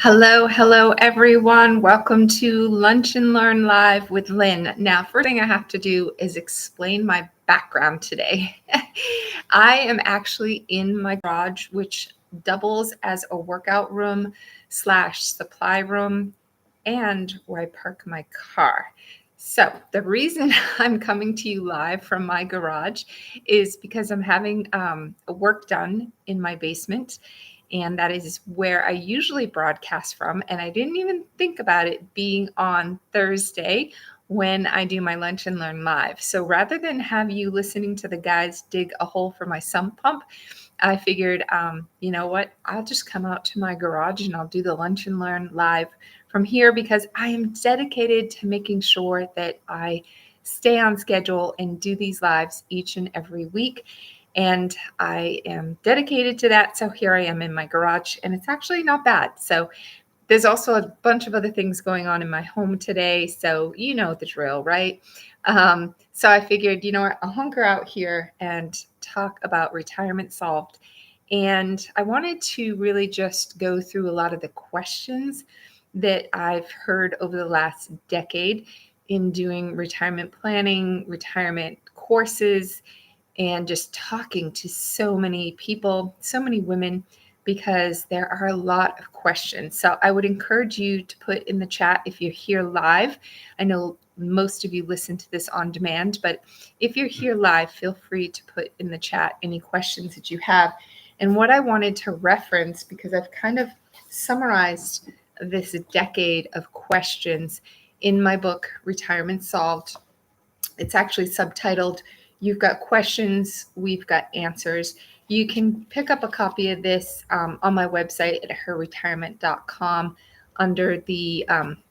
Hello, everyone. Welcome to Lunch and Learn Live with Lynn. Now, first thing I have to do is explain my background today. I am actually in my garage, which doubles as a workout room / supply room and where I park my car. So the reason I'm coming to you live from my garage is because I'm having work done in my basement, and that is where I usually broadcast from. And I didn't even think about it being on Thursday when I do my Lunch and Learn Live. So rather than have you listening to the guys dig a hole for my sump pump, I figured, you know what? I'll just come out to my garage and I'll do the Lunch and Learn Live from here because I am dedicated to making sure that I stay on schedule and do these lives each and every week. And I am dedicated to that. So here I am in my garage, and it's actually not bad. So there's also a bunch of other things going on in my home today. So you know the drill, right? So I figured, you know what, I'll hunker out here and talk about retirement solved. And I wanted to really just go through a lot of the questions that I've heard over the last decade in doing retirement planning, retirement courses, and just talking to so many people, so many women, because there are a lot of questions. So I would encourage you to put in the chat if you're here live. I know most of you listen to this on demand, but if you're here live, feel free to put in the chat any questions that you have. And what I wanted to reference, because I've kind of summarized this decade of questions in my book, Retirement Solved. It's actually subtitled, You've Got Questions, We've Got Answers. You can pick up a copy of this on my website at herretirement.com under the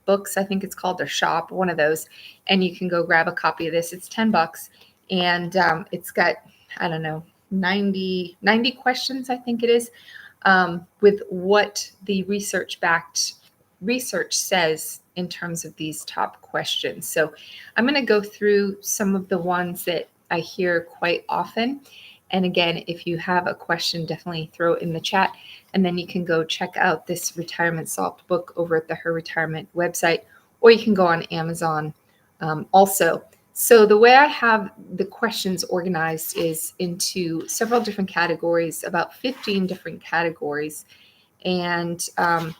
books, I think it's called, or shop, one of those. And you can go grab a copy of this. It's $10. And it's got, I don't know, 90 questions, I think it is, with what the research says in terms of these top questions. So I'm going to go through some of the ones that I hear quite often. And again, if you have a question, definitely throw it in the chat. And then you can go check out this Retirement Solved book over at the Her Retirement website, or you can go on Amazon also. So the way I have the questions organized is into several different categories, about 15 different categories. And I'm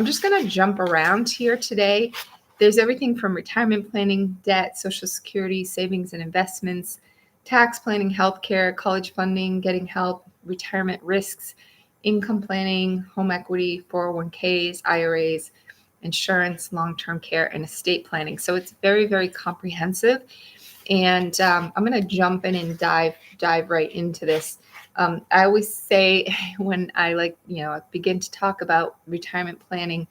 just going to jump around here today. There's everything from retirement planning, debt, Social Security, savings and investments, tax planning, healthcare, college funding, getting help, retirement risks, income planning, home equity, 401ks, IRAs, insurance, long-term care, and estate planning. So it's very, very comprehensive. And I'm going to jump in and dive right into this. I always say when I begin to talk about retirement planning,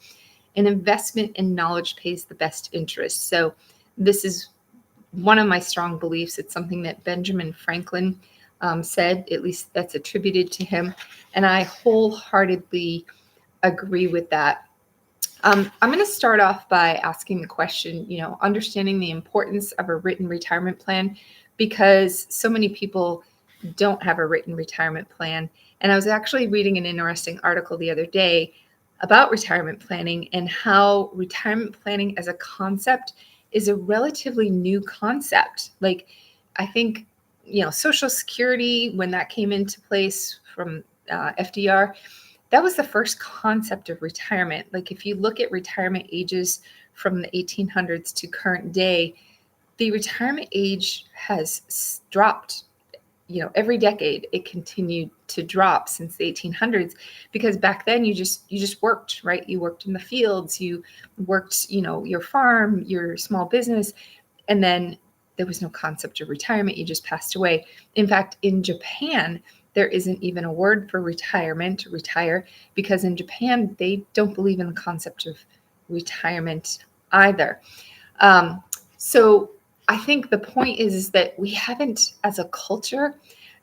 an investment in knowledge pays the best interest. So this is one of my strong beliefs. It's something that Benjamin Franklin said, at least that's attributed to him. And I wholeheartedly agree with that. I'm going to start off by asking the question, understanding the importance of a written retirement plan, because so many people don't have a written retirement plan. And I was actually reading an interesting article the other day about retirement planning and how retirement planning as a concept is a relatively new concept. Like, I think, Social Security, when that came into place from FDR, that was the first concept of retirement. Like, if you look at retirement ages from the 1800s to current day, the retirement age has dropped. Every decade it continued to drop since the 1800s, because back then you just worked, right? You worked in the fields, you worked, your farm, your small business, and then there was no concept of retirement. You just passed away. In fact, in Japan, there isn't even a word for retirement, retire, because in Japan, they don't believe in the concept of retirement either. So I think the point is that we haven't, as a culture,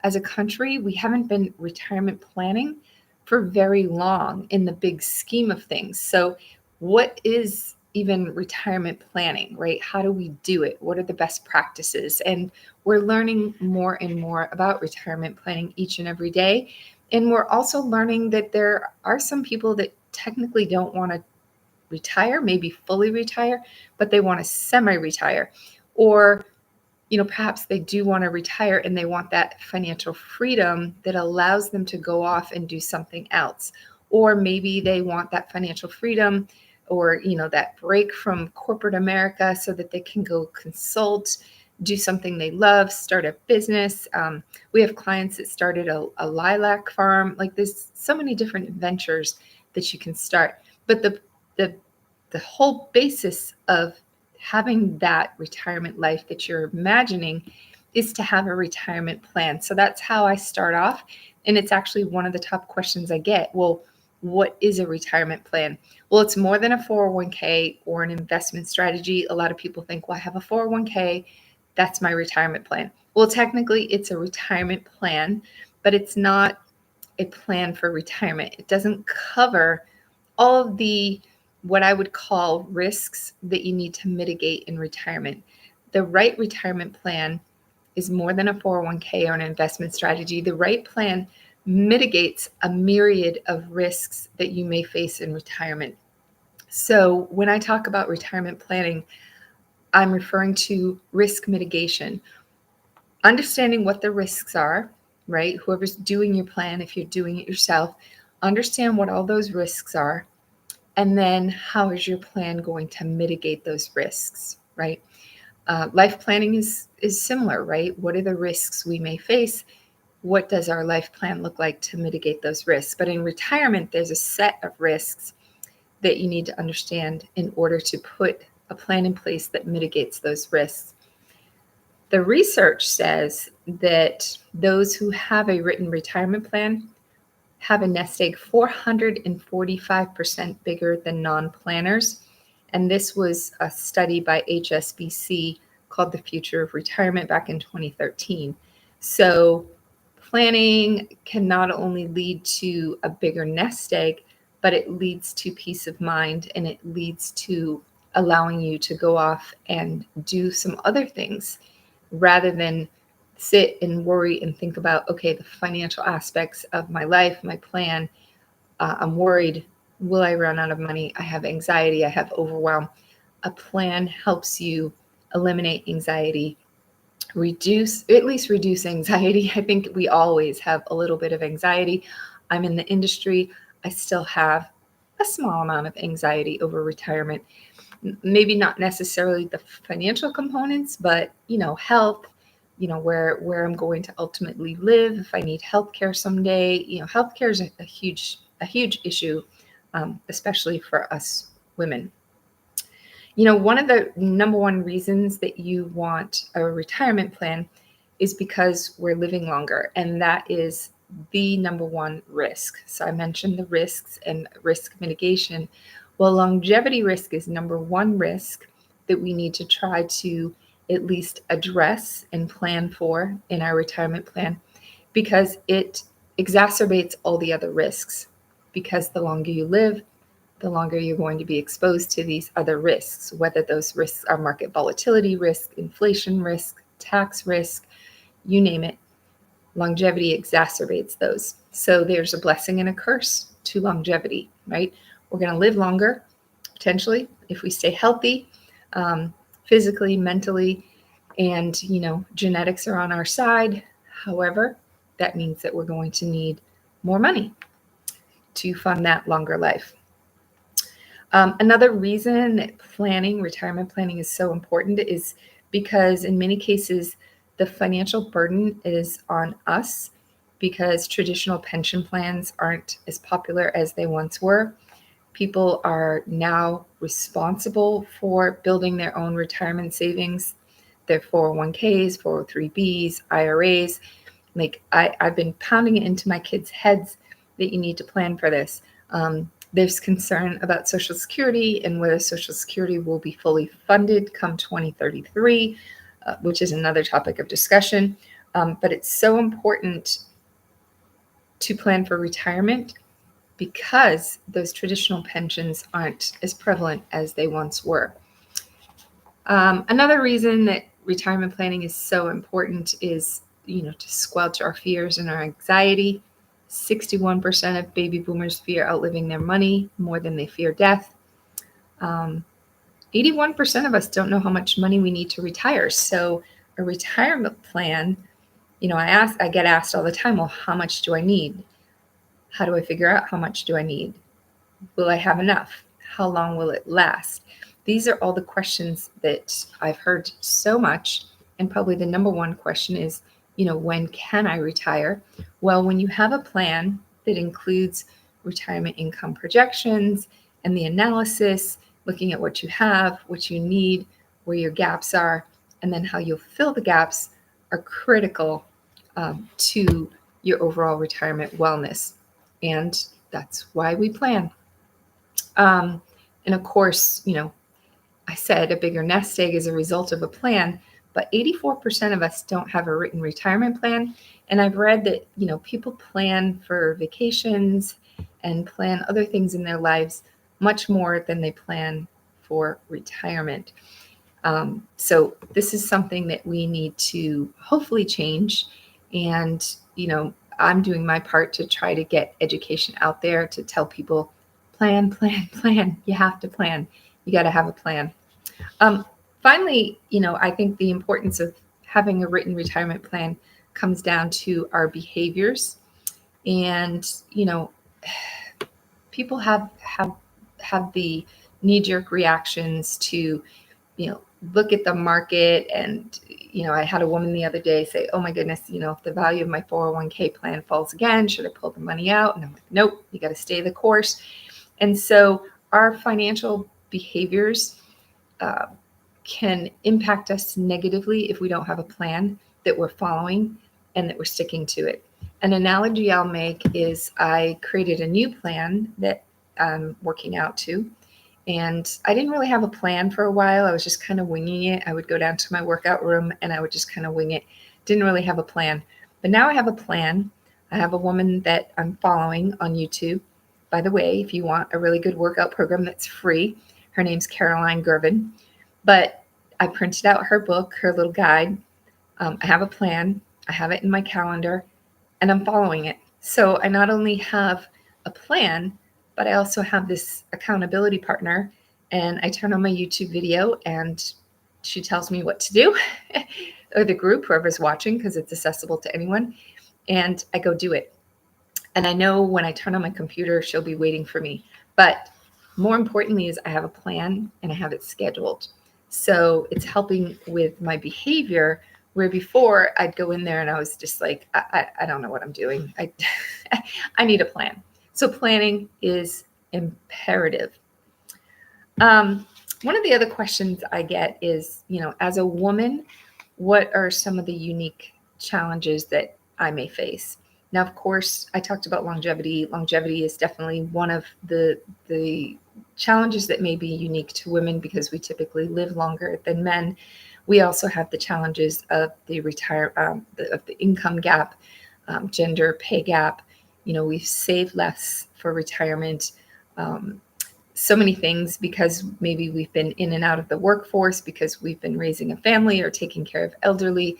as a country, we haven't been retirement planning for very long in the big scheme of things. So what is even retirement planning, right? How do we do it? What are the best practices? And we're learning more and more about retirement planning each and every day. And we're also learning that there are some people that technically don't want to retire, maybe fully retire, but they want to semi-retire. Or, perhaps they do want to retire and they want that financial freedom that allows them to go off and do something else. Or maybe they want that financial freedom or, that break from corporate America so that they can go consult, do something they love, start a business. We have clients that started a lilac farm. Like, there's so many different ventures that you can start. But the the whole basis of having that retirement life that you're imagining is to have a retirement plan. So that's how I start off. And it's actually one of the top questions I get. Well, what is a retirement plan? Well, it's more than a 401k or an investment strategy. A lot of people think, well, I have a 401k. That's my retirement plan. Well, technically, it's a retirement plan, but it's not a plan for retirement. It doesn't cover all of the what I would call risks that you need to mitigate in retirement. The right retirement plan is more than a 401k or an investment strategy. The right plan mitigates a myriad of risks that you may face in retirement. So when I talk about retirement planning, I'm referring to risk mitigation. Understanding what the risks are, right? Whoever's doing your plan, if you're doing it yourself, understand what all those risks are. And then how is your plan going to mitigate those risks, right? Life planning is similar, right? What are the risks we may face? What does our life plan look like to mitigate those risks? But in retirement, there's a set of risks that you need to understand in order to put a plan in place that mitigates those risks. The research says that those who have a written retirement plan have a nest egg 445% bigger than non-planners. And this was a study by HSBC called The Future of Retirement back in 2013. So planning can not only lead to a bigger nest egg, but it leads to peace of mind, and it leads to allowing you to go off and do some other things rather than sit and worry and think about, okay, the financial aspects of my life, my plan. I'm worried, will I run out of money? I have anxiety, I have overwhelm. A plan helps you eliminate anxiety, at least reduce anxiety. I think we always have a little bit of anxiety. I'm in the industry. I still have a small amount of anxiety over retirement. Maybe not necessarily the financial components, but health, where I'm going to ultimately live, if I need healthcare someday. Healthcare is a huge issue, especially for us women. One of the number one reasons that you want a retirement plan is because we're living longer, and that is the number one risk. So I mentioned the risks and risk mitigation. Well, longevity risk is number one risk that we need to try to at least address and plan for in our retirement plan, because it exacerbates all the other risks. Because the longer you live, the longer you're going to be exposed to these other risks, whether those risks are market volatility risk, inflation risk, tax risk, you name it. Longevity exacerbates those. So there's a blessing and a curse to longevity, right? We're going to live longer, potentially, if we stay healthy, physically, mentally, and, genetics are on our side. However, that means that we're going to need more money to fund that longer life. Another reason that retirement planning is so important is because in many cases, the financial burden is on us because traditional pension plans aren't as popular as they once were. People are now responsible for building their own retirement savings, their 401ks, 403bs, IRAs. Like I've been pounding it into my kids' heads that you need to plan for this. There's concern about Social Security and whether Social Security will be fully funded come 2033, which is another topic of discussion. But it's so important to plan for retirement because those traditional pensions aren't as prevalent as they once were. Another reason that retirement planning is so important is, to squelch our fears and our anxiety. 61% of baby boomers fear outliving their money more than they fear death. 81% of us don't know how much money we need to retire. So a retirement plan, I get asked all the time, well, how much do I need? How do I figure out how much do I need? Will I have enough? How long will it last? These are all the questions that I've heard so much. And probably the number one question is, when can I retire? Well, when you have a plan that includes retirement income projections and the analysis, looking at what you have, what you need, where your gaps are, and then how you'll fill the gaps are critical to your overall retirement wellness. And that's why we plan. And of course, I said a bigger nest egg is a result of a plan, but 84% of us don't have a written retirement plan. And I've read that, people plan for vacations and plan other things in their lives much more than they plan for retirement. So this is something that we need to hopefully change. And, I'm doing my part to try to get education out there to tell people, plan. You have to plan. You got to have a plan. Finally, I think the importance of having a written retirement plan comes down to our behaviors. And, people have the knee-jerk reactions to, look at the market. And, I had a woman the other day say, oh my goodness, if the value of my 401k plan falls again, should I pull the money out? And I'm like, nope, you got to stay the course. And so our financial behaviors can impact us negatively if we don't have a plan that we're following and that we're sticking to it. An analogy I'll make is I created a new plan that I'm working out to. And I didn't really have a plan for a while. I was just kind of winging it. I would go down to my workout room and I would just kind of wing it. Didn't really have a plan. But now I have a plan. I have a woman that I'm following on YouTube. By the way, if you want a really good workout program that's free, her name's Caroline Gervin. But I printed out her book, her little guide. I have a plan. I have it in my calendar and I'm following it. So I not only have a plan, but I also have this accountability partner, and I turn on my YouTube video and she tells me what to do, or the group, whoever's watching, because it's accessible to anyone, and I go do it. And I know when I turn on my computer, she'll be waiting for me. But more importantly is I have a plan and I have it scheduled. So it's helping with my behavior, where before I'd go in there and I was just like, I don't know what I'm doing. I need a plan. So planning is imperative. One of the other questions I get is, as a woman, what are some of the unique challenges that I may face? Now, of course, I talked about longevity. Longevity is definitely one of the challenges that may be unique to women because we typically live longer than men. We also have the challenges of the of the income gap, gender pay gap. We've saved less for retirement. So many things because maybe we've been in and out of the workforce because we've been raising a family or taking care of elderly.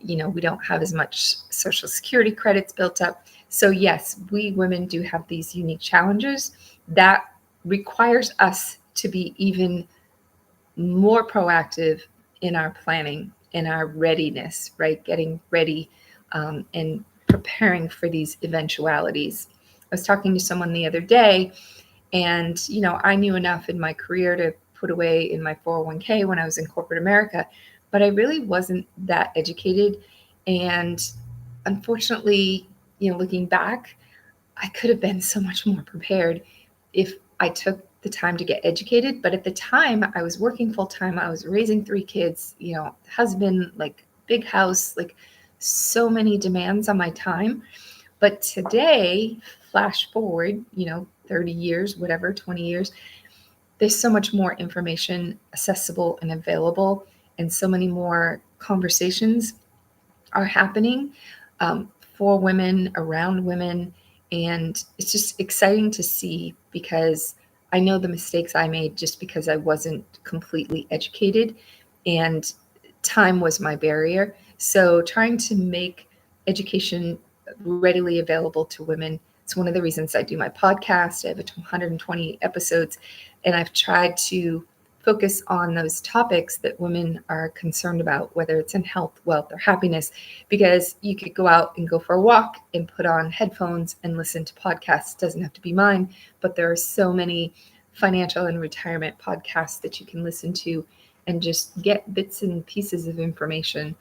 We don't have as much Social Security credits built up. So yes, we women do have these unique challenges that requires us to be even more proactive in our planning, in our readiness, right? Getting ready and preparing for these eventualities. I was talking to someone the other day, and I knew enough in my career to put away in my 401k when I was in corporate America, but I really wasn't that educated. And unfortunately, looking back, I could have been so much more prepared if I took the time to get educated. But at the time, I was working full time. I was raising 3 kids, husband, like big house, like so many demands on my time. But today, flash forward, 30 years, whatever, 20 years, there's so much more information accessible and available, and so many more conversations are happening for women, around women. And it's just exciting to see because I know the mistakes I made just because I wasn't completely educated and time was my barrier. So trying to make education readily available to women. It's one of the reasons I do my podcast. I have 120 episodes, and I've tried to focus on those topics that women are concerned about, whether it's in health, wealth, or happiness, because you could go out and go for a walk and put on headphones and listen to podcasts. It doesn't have to be mine, but there are so many financial and retirement podcasts that you can listen to and just get bits and pieces of information,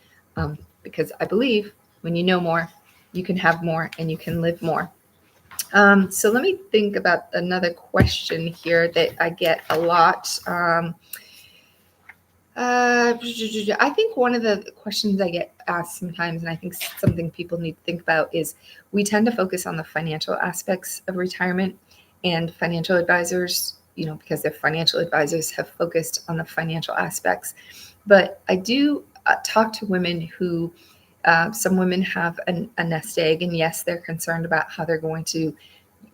because I believe when you know more, you can have more and you can live more. So let me think about another question here that I get a lot. I think one of the questions I get asked sometimes, and I think something people need to think about, is we tend to focus on the financial aspects of retirement, and financial advisors, because their financial advisors have focused on the financial aspects. But I do talk to women who, some women have a nest egg, and yes, they're concerned about how they're going to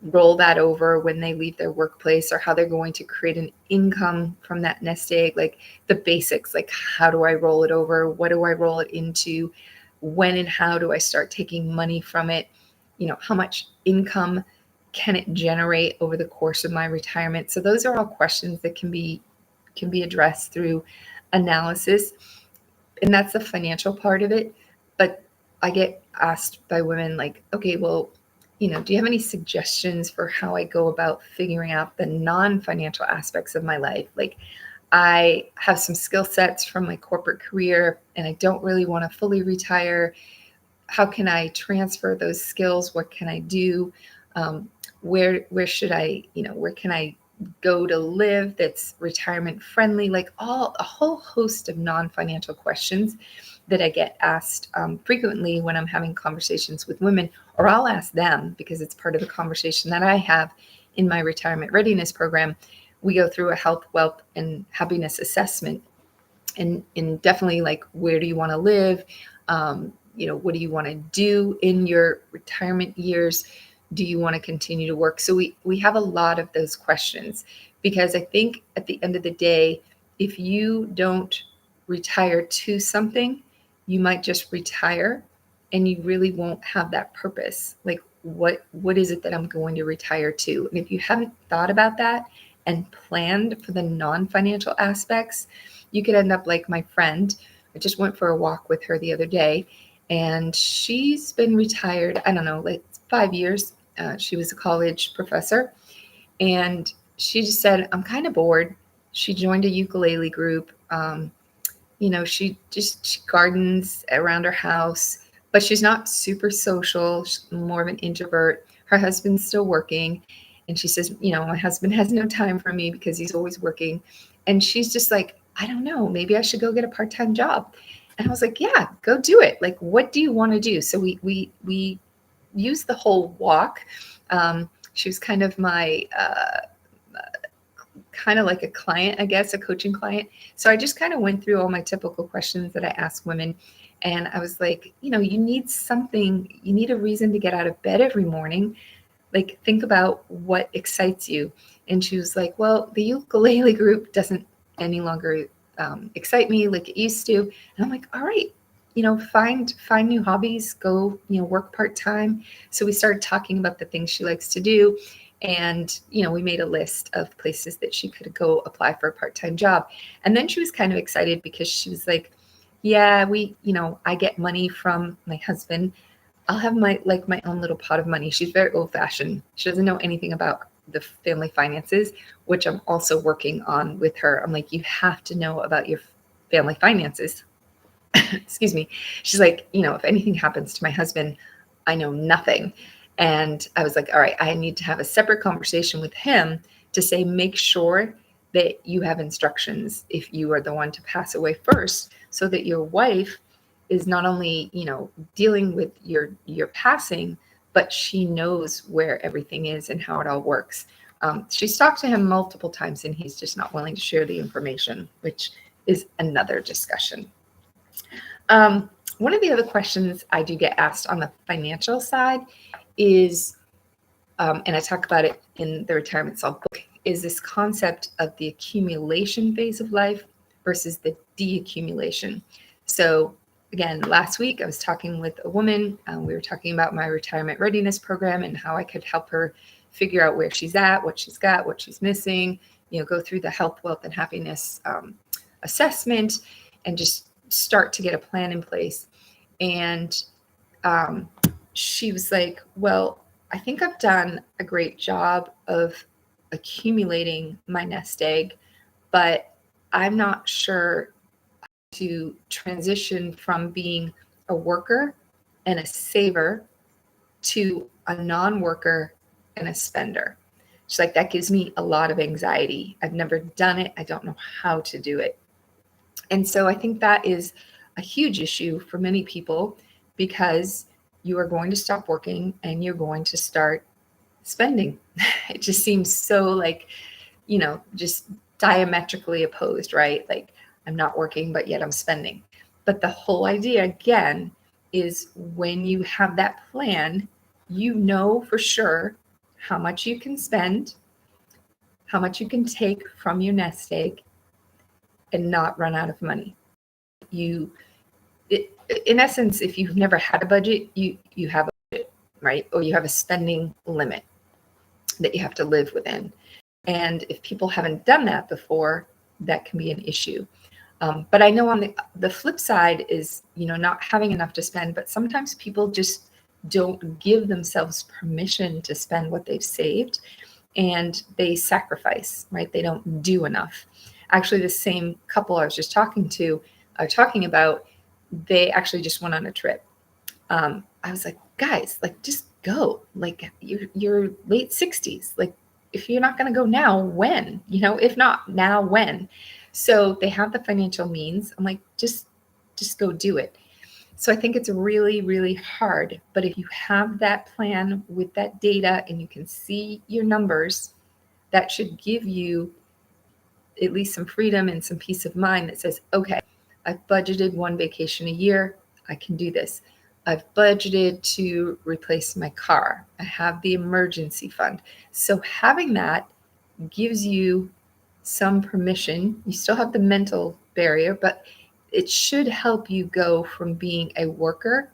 roll that over when they leave their workplace, or how they're going to create an income from that nest egg, like the basics, like how do I roll it over? What do I roll it into? When and how do I start taking money from it? How much income can it generate over the course of my retirement? So those are all questions that can be addressed through analysis, and that's the financial part of it. But I get asked by women like, okay, well, do you have any suggestions for how I go about figuring out the non-financial aspects of my life? Like, I have some skill sets from my corporate career and I don't really want to fully retire. How can I transfer those skills? What can I do? Where should I, where can I go to live that's retirement friendly? Like a whole host of non-financial questions that I get asked frequently when I'm having conversations with women, or I'll ask them because it's part of the conversation that I have in my retirement readiness program. We go through a health, wealth, and happiness assessment, and definitely like, where do you want to live? What do you want to do in your retirement years? Do you want to continue to work? So we have a lot of those questions, because I think at the end of the day, if you don't retire to something, you might just retire and you really won't have that purpose. Like, what is it that I'm going to retire to? And if you haven't thought about that and planned for the non-financial aspects, you could end up like my friend. I just went for a walk with her the other day, and she's been retired, I don't know, like 5 years. She was a college professor, and she just said, I'm kind of bored. She joined a ukulele group. She gardens around her house, but she's not super social. She's more of an introvert. Her husband's still working. And she says, my husband has no time for me because he's always working. And she's just like, I don't know, maybe I should go get a part-time job. And I was like, yeah, go do it. Like, what do you want to do? So we use the whole walk. She was kind of my, kind of like a client, I guess, a coaching client. So I just kind of went through all my typical questions that I ask women. And I was like, you need something, you need a reason to get out of bed every morning. Like, think about what excites you. And she was like, well, the ukulele group doesn't any longer excite me like it used to. And I'm like, all right, find new hobbies, go, work part-time. So we started talking about the things she likes to do. And, we made a list of places that she could go apply for a part-time job. And then she was kind of excited because she was like, yeah, I get money from my husband. I'll have my own little pot of money. She's very old-fashioned. She doesn't know anything about the family finances, which I'm also working on with her. I'm like, you have to know about your family finances. Excuse me. She's like, if anything happens to my husband, I know nothing. And I was like, all right, I need to have a separate conversation with him to say, make sure that you have instructions if you are the one to pass away first, so that your wife is not only, dealing with your passing, but she knows where everything is and how it all works. She's talked to him multiple times and he's just not willing to share the information, which is another discussion. One of the other questions I do get asked on the financial side is, and I talk about it in the Retirement Solved book, is this concept of the accumulation phase of life versus the deaccumulation. So again, last week I was talking with a woman. We were talking about my retirement readiness program and how I could help her figure out where she's at, what she's got, what she's missing, go through the health, wealth, and happiness assessment and just start to get a plan in place. And she was like, well, I think I've done a great job of accumulating my nest egg, but I'm not sure to transition from being a worker and a saver to a non-worker and a spender. She's like, that gives me a lot of anxiety. I've never done it. I don't know how to do it. And so I think that is a huge issue for many people, because you are going to stop working and you're going to start spending. It just seems so like, just diametrically opposed, right? Like, I'm not working, but yet I'm spending. But the whole idea, again, is when you have that plan, you know for sure how much you can spend, how much you can take from your nest egg, and not run out of money. In essence, if you've never had a budget, you have a budget, right? Or you have a spending limit that you have to live within. And if people haven't done that before, that can be an issue. But I know on the flip side is, not having enough to spend, but sometimes people just don't give themselves permission to spend what they've saved, and they sacrifice, right? They don't do enough. Actually, the same couple I was just talking about, they actually just went on a trip. I was like, guys, like, just go. Like, you're late 60s. Like, if you're not going to go now, when? If not now, when? So they have the financial means. I'm like, just go do it. So I think it's really, really hard. But if you have that plan with that data and you can see your numbers, that should give you at least some freedom and some peace of mind that says, okay, I've budgeted one vacation a year. I can do this. I've budgeted to replace my car. I have the emergency fund. So having that gives you some permission. You still have the mental barrier, but it should help you go from being a worker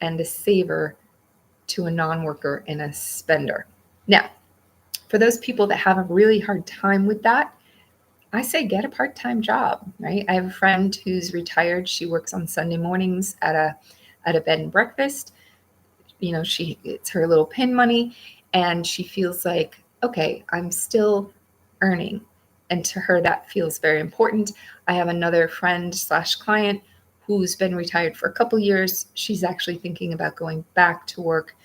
and a saver to a non-worker and a spender. Now, for those people that have a really hard time with that, I say get a part-time job, right? I have a friend who's retired. She works on Sunday mornings at a bed and breakfast. It's her little pin money, and she feels like, okay, I'm still earning. And to her, that feels very important. I have another friend/client who's been retired for a couple years. She's actually thinking about going back to work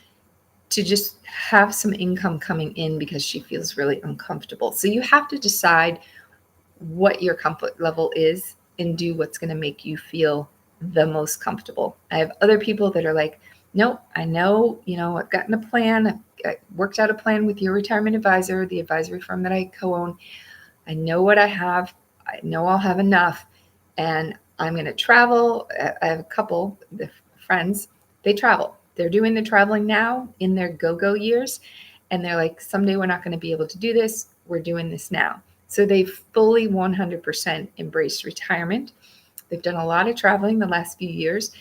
to just have some income coming in because she feels really uncomfortable. So you have to decide what your comfort level is and do what's going to make you feel the most comfortable. I have other people that are like, nope, I know, I've gotten a plan. I worked out a plan with your retirement advisor, the advisory firm that I co-own. I know what I have. I know I'll have enough, and I'm going to travel. I have a couple of friends, they travel. They're doing the traveling now in their go-go years. And they're like, someday we're not going to be able to do this. We're doing this now. So they've fully 100% embraced retirement. They've done a lot of traveling the last few years,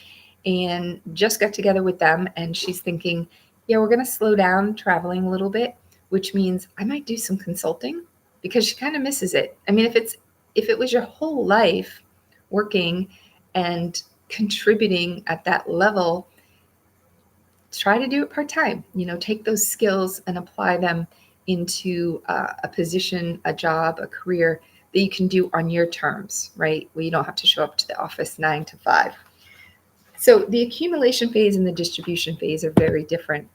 and just got together with them. And she's thinking, yeah, we're going to slow down traveling a little bit, which means I might do some consulting, because she kind of misses it. I mean, if it was your whole life working and contributing at that level, try to do it part-time. Take those skills and apply them into a position, a job, a career that you can do on your terms, right? Where you don't have to show up to the office 9 to 5. So the accumulation phase and the distribution phase are very different.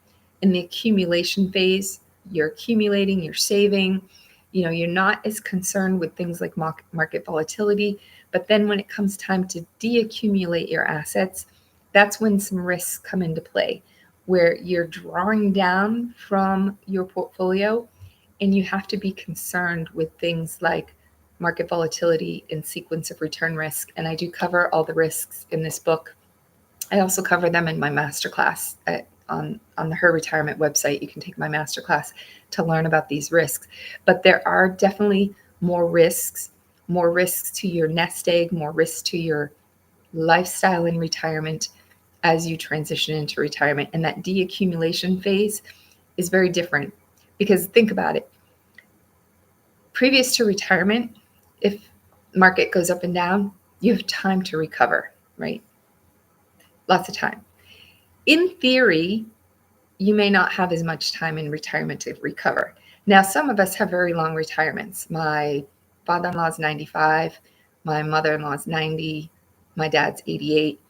In the accumulation phase, you're accumulating, you're saving, you're not as concerned with things like market volatility. But then when it comes time to deaccumulate your assets, that's when some risks come into play, where you're drawing down from your portfolio, and you have to be concerned with things like market volatility and sequence of return risk. And I do cover all the risks in this book. I also cover them in my masterclass on the HER Retirement website. You can take my masterclass to learn about these risks. But there are definitely more risks to your nest egg, more risks to your lifestyle in retirement as you transition into retirement. And that deaccumulation phase is very different, because think about it. Previous to retirement, if market goes up and down, you have time to recover, right? Lots of time. In theory, you may not have as much time in retirement to recover. Now, some of us have very long retirements. My father-in-law is 95, my mother-in-law is 90, my dad's 88,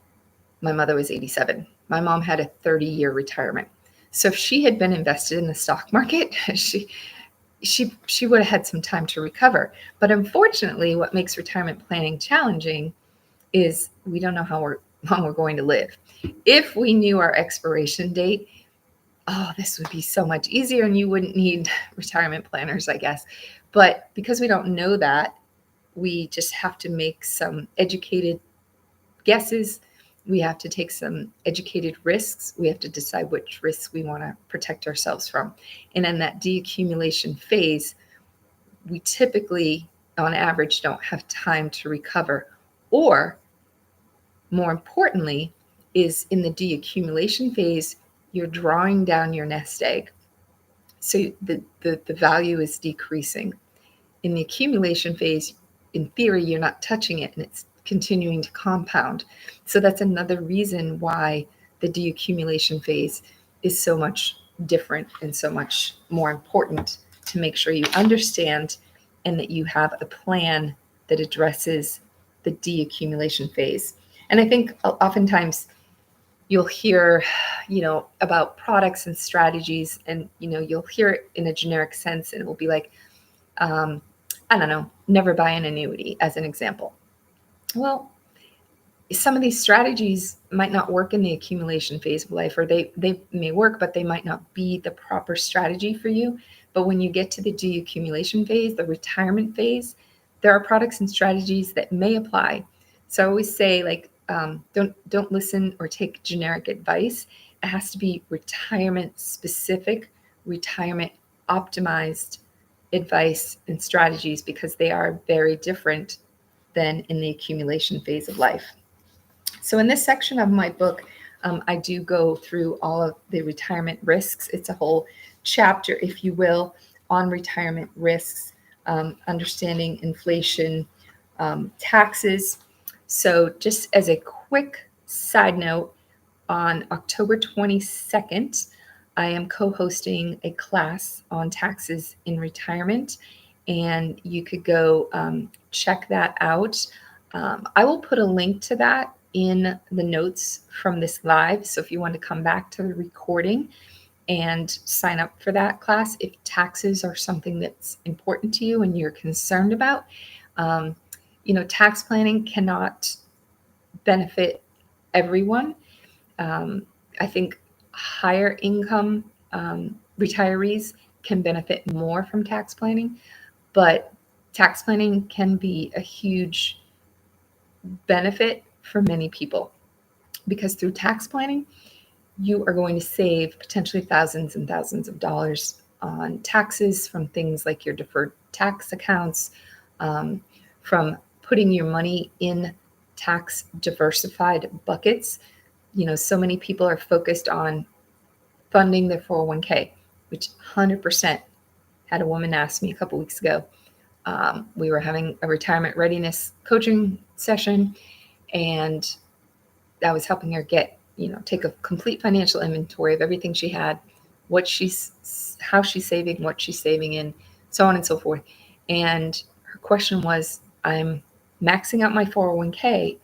my mother was 87. My mom had a 30-year retirement. So if she had been invested in the stock market, she would have had some time to recover. But unfortunately, what makes retirement planning challenging is we don't know how long we're going to live. If we knew our expiration date, oh, this would be so much easier and you wouldn't need retirement planners, I guess. But because we don't know that, we just have to make some educated guesses. We have to take some educated risks. We have to decide which risks we want to protect ourselves from. And in that deaccumulation phase, we typically, on average, don't have time to recover. Or, more importantly, is in the deaccumulation phase, you're drawing down your nest egg. So the value is decreasing. In the accumulation phase, in theory, you're not touching it and it's continuing to compound. So that's another reason why the deaccumulation phase is so much different and so much more important to make sure you understand and that you have a plan that addresses the deaccumulation phase. And I think oftentimes you'll hear, about products and strategies, and, you'll hear it in a generic sense, and it will be like, I don't know, never buy an annuity as an example. Well, some of these strategies might not work in the accumulation phase of life, or they may work, but they might not be the proper strategy for you. But when you get to the deaccumulation phase, the retirement phase, there are products and strategies that may apply. So I always say, like, don't listen or take generic advice. It has to be retirement specific, retirement optimized advice and strategies, because they are very different than in the accumulation phase of life. So in this section of my book, I do go through all of the retirement risks. It's a whole chapter, if you will, on retirement risks, understanding inflation, taxes. So just as a quick side note, on October 22nd, I am co-hosting a class on taxes in retirement, and you could go check that out. I will put a link to that in the notes from this live. So if you want to come back to the recording and sign up for that class, if taxes are something that's important to you and you're concerned about, tax planning cannot benefit everyone. I think higher income retirees can benefit more from tax planning, but tax planning can be a huge benefit for many people, because through tax planning, you are going to save potentially thousands and thousands of dollars on taxes from things like your deferred tax accounts, from putting your money in tax diversified buckets. So many people are focused on funding their 401k, which 100%. Had a woman ask me a couple weeks ago. We were having a retirement readiness coaching session, and I was helping her take a complete financial inventory of everything she had, how she's saving, what she's saving in, so on and so forth. And her question was, I'm maxing out my 401k,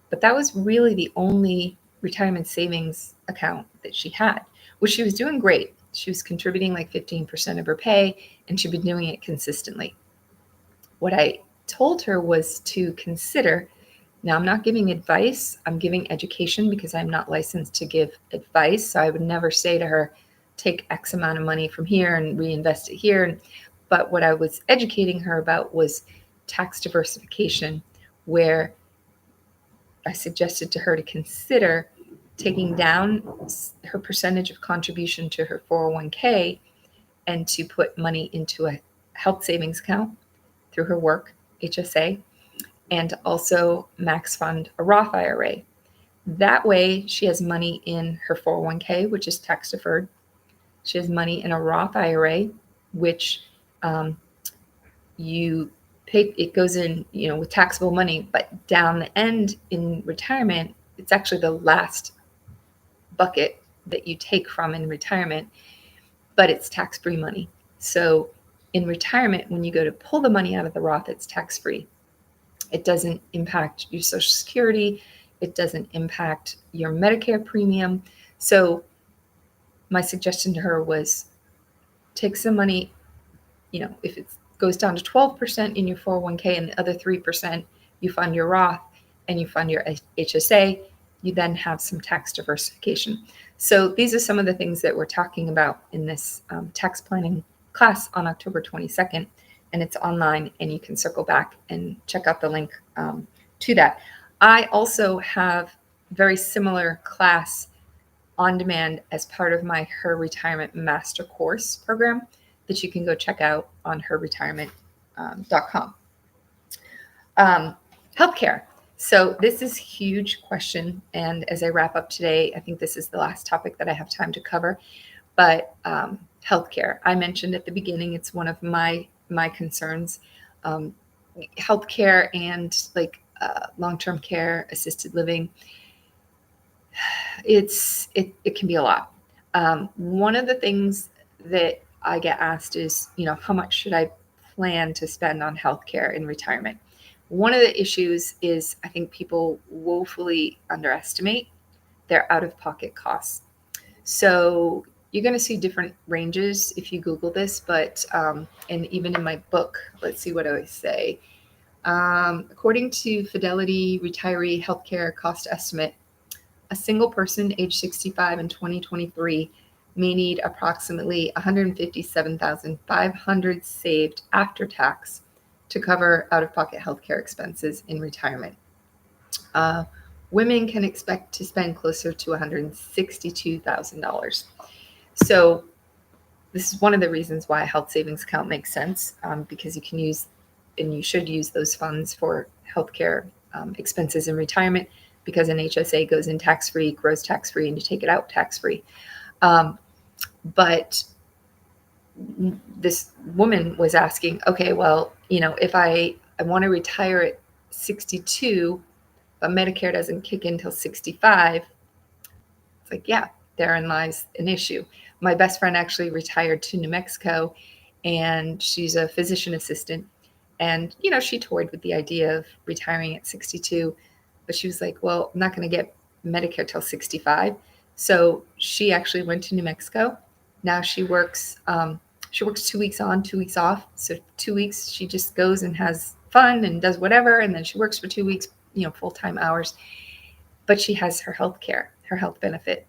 but that was really the only retirement savings account that she had, which she was doing great. She was contributing like 15% of her pay, and she'd been doing it consistently. What I told her was to consider, now I'm not giving advice, I'm giving education, because I'm not licensed to give advice. So I would never say to her, take X amount of money from here and reinvest it here. But what I was educating her about was tax diversification, where I suggested to her to consider taking down her percentage of contribution to her 401k and to put money into a health savings account through her work, HSA, and also max fund a Roth IRA. That way, she has money in her 401k, which is tax deferred. She has money in a Roth IRA, which you pay, it goes in, with taxable money, but down the end in retirement, it's actually the last bucket that you take from in retirement, but it's tax-free money. So in retirement, when you go to pull the money out of the Roth, it's tax-free. It doesn't impact your Social Security. It doesn't impact your Medicare premium. So my suggestion to her was take some money, if it goes down to 12% in your 401k and the other 3% you fund your Roth and you fund your HSA, you then have some tax diversification. So these are some of the things that we're talking about in this tax planning class on October 22nd, and it's online, and you can circle back and check out the link to that. I also have very similar class on demand as part of my HER Retirement Master Course program that you can go check out on herretirement.com. Healthcare. So this is a huge question. And as I wrap up today, I think this is the last topic that I have time to cover. But healthcare, I mentioned at the beginning, it's one of my concerns. Healthcare and long-term care, assisted living, it can be a lot. One of the things that I get asked is, how much should I plan to spend on healthcare in retirement? One of the issues is I think people woefully underestimate their out-of-pocket costs. So you're going to see different ranges if you Google this, but and even in my book, let's see what I say. According to Fidelity Retiree Healthcare Cost Estimate, a single person age 65 in 2023 may need approximately $157,500 saved after tax to cover out-of-pocket healthcare expenses in retirement. Women can expect to spend closer to $162,000. So this is one of the reasons why a health savings account makes sense, because you can use, and you should use, those funds for healthcare expenses in retirement, because an HSA goes in tax-free, grows tax-free, and you take it out tax-free. But this woman was asking, okay, well, if I want to retire at 62, but Medicare doesn't kick in until 65, it's like, yeah, therein lies an issue. My best friend actually retired to New Mexico, and she's a physician assistant. And, she toyed with the idea of retiring at 62, but she was like, well, I'm not going to get Medicare till 65. So she actually went to New Mexico. Now she works 2 weeks on, 2 weeks off. So 2 weeks she just goes and has fun and does whatever. And then she works for 2 weeks, full-time hours. But she has her health care, her health benefit.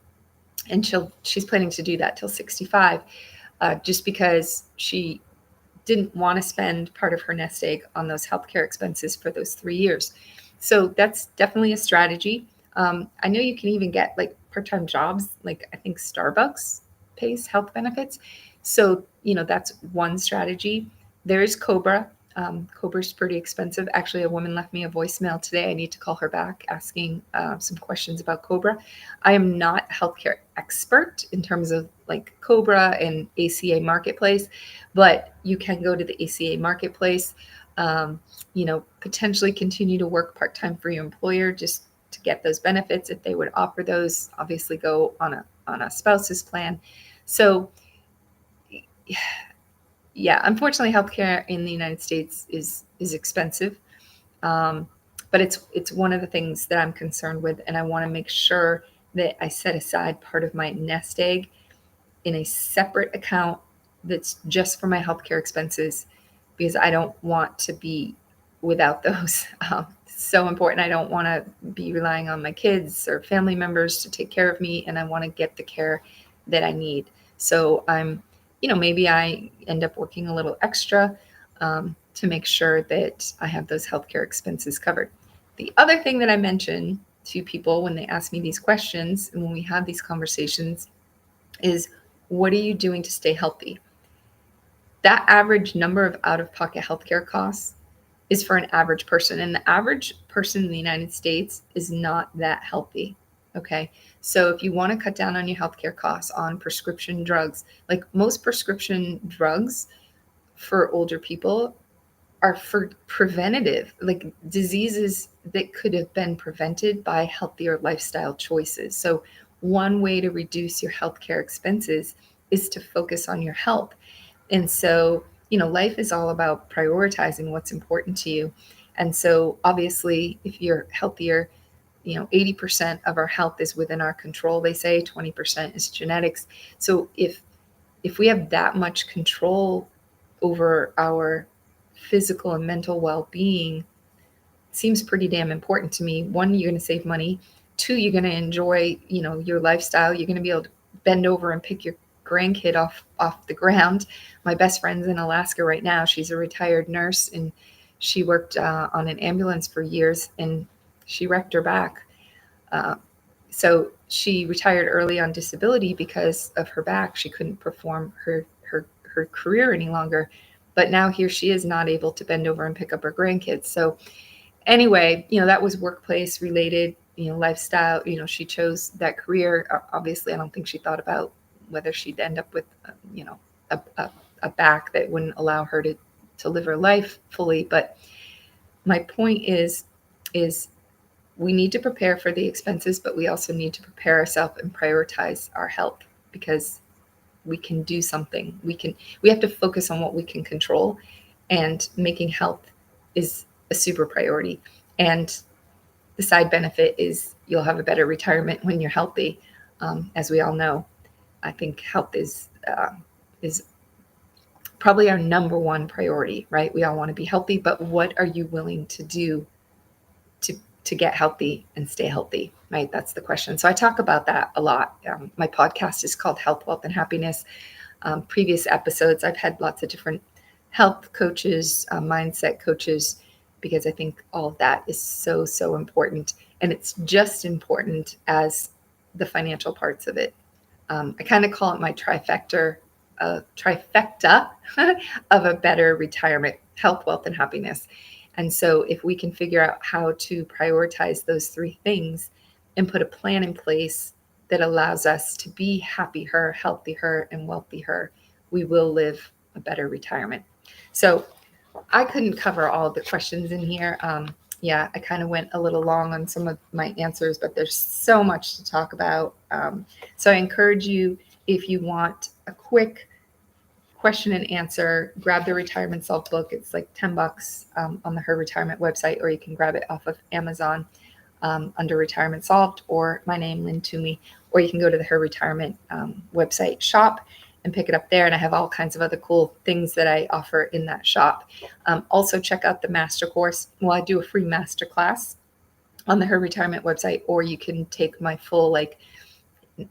And she's planning to do that till 65, just because she didn't want to spend part of her nest egg on those healthcare expenses for those 3 years. So that's definitely a strategy. I know you can even get part-time jobs, I think Starbucks pays health benefits. So, that's one strategy. There is Cobra. Cobra's pretty expensive. Actually, a woman left me a voicemail today. I need to call her back asking some questions about Cobra. I am not a healthcare expert in terms of Cobra and ACA Marketplace, but you can go to the ACA Marketplace, potentially continue to work part-time for your employer just to get those benefits if they would offer those. Obviously go on a spouse's plan. So yeah, unfortunately, healthcare in the United States is expensive, but it's one of the things that I'm concerned with, and I want to make sure that I set aside part of my nest egg in a separate account that's just for my healthcare expenses, because I don't want to be without those. It's so important. I don't want to be relying on my kids or family members to take care of me, and I want to get the care that I need. So I'm maybe I end up working a little extra to make sure that I have those healthcare expenses covered. The other thing that I mention to people when they ask me these questions and when we have these conversations is, what are you doing to stay healthy? That average number of out-of-pocket healthcare costs is for an average person. And the average person in the United States is not that healthy. Okay. So if you want to cut down on your healthcare costs on prescription drugs, like most prescription drugs for older people are for preventative, like diseases that could have been prevented by healthier lifestyle choices. So one way to reduce your healthcare expenses is to focus on your health. And so, life is all about prioritizing what's important to you. And so obviously, if you're healthier, 80% of our health is within our control. They say 20% is genetics. So if we have that much control over our physical and mental well-being, seems pretty damn important to me. One, you're going to save money. Two, you're going to enjoy, your lifestyle. You're going to be able to bend over and pick your grandkid off the ground. My best friend's in Alaska right now. She's a retired nurse, and she worked on an ambulance for years, and she wrecked her back. So she retired early on disability because of her back. She couldn't perform her career any longer. But now here she is, not able to bend over and pick up her grandkids. So anyway, that was workplace related, lifestyle. She chose that career. Obviously, I don't think she thought about whether she'd end up with, a back that wouldn't allow her to live her life fully. But my point is we need to prepare for the expenses, but we also need to prepare ourselves and prioritize our health, because we can do something. We have to focus on what we can control, and making health is a super priority. And the side benefit is you'll have a better retirement when you're healthy. As we all know, I think health is probably our number one priority, right? We all want to be healthy, but what are you willing to do to get healthy and stay healthy, right? That's the question. So I talk about that a lot. My podcast is called Health, Wealth, and Happiness. Previous episodes, I've had lots of different health coaches, mindset coaches, because I think all of that is so, so important. And it's just important as the financial parts of it. I kind of call it my trifecta of a better retirement: health, wealth, and happiness. And so if we can figure out how to prioritize those three things and put a plan in place that allows us to be HappiHER, HealthiHER, and WealthiHER, we will live a better retirement. So I couldn't cover all of the questions in here. I kind of went a little long on some of my answers, but there's so much to talk about. So I encourage you, if you want a quick question and answer, grab the Retirement Solved book. It's like $10 on the Her Retirement website, or you can grab it off of Amazon under Retirement Solved, or my name, Lynn Toomey, or you can go to the Her Retirement website shop and pick it up there. And I have all kinds of other cool things that I offer in that shop. Also check out the master course. Well, I do a free masterclass on the Her Retirement website, or you can take my full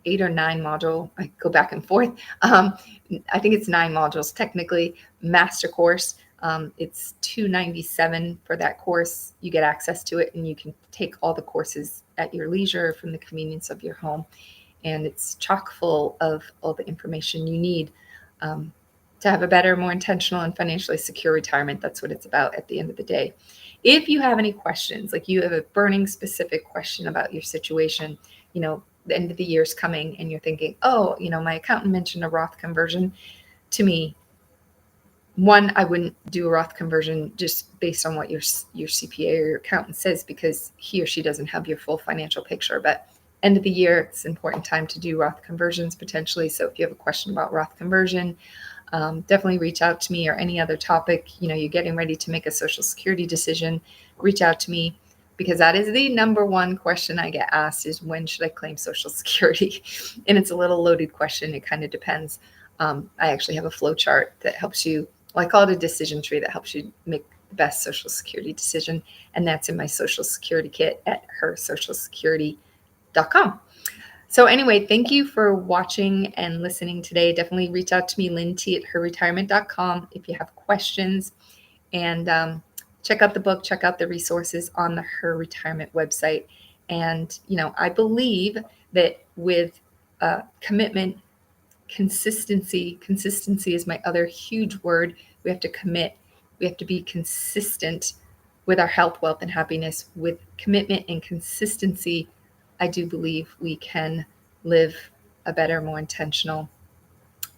8 or 9 module. I go back and forth. I think it's 9 modules technically. Master course. It's $297 for that course. You get access to it, and you can take all the courses at your leisure from the convenience of your home. And it's chock full of all the information you need to have a better, more intentional, and financially secure retirement. That's what it's about at the end of the day. If you have any questions, like you have a burning specific question about your situation, the end of the year is coming and you're thinking, my accountant mentioned a Roth conversion to me. One, I wouldn't do a Roth conversion just based on what your CPA or your accountant says, because he or she doesn't have your full financial picture. But end of the year, it's an important time to do Roth conversions potentially. So if you have a question about Roth conversion, definitely reach out to me, or any other topic. You're getting ready to make a Social Security decision, reach out to me, because that is the number one question I get asked is, when should I claim Social Security? And it's a little loaded question. It kind of depends. I actually have a flow chart that helps you, I call it a decision tree, that helps you make the best Social Security decision. And that's in my Social Security kit at hersocialsecurity.com. So anyway, thank you for watching and listening today. Definitely reach out to me, lynn@herretirement.com, if you have questions. And check out the book, check out the resources on the Her Retirement website. And, I believe that with commitment, consistency is my other huge word. We have to commit. We have to be consistent with our health, wealth, and happiness, with commitment and consistency, I do believe we can live a better, more intentional,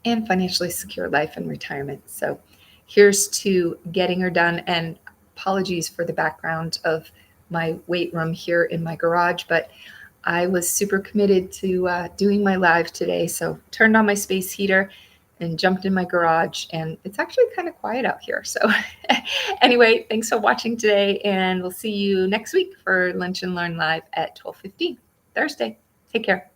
and financially secure life in retirement. So here's to getting her done. And apologies for the background of my weight room here in my garage, but I was super committed to doing my live today. So turned on my space heater and jumped in my garage, and it's actually kind of quiet out here. So anyway, thanks for watching today, and we'll see you next week for Lunch and Learn Live at 12:15 Thursday. Take care.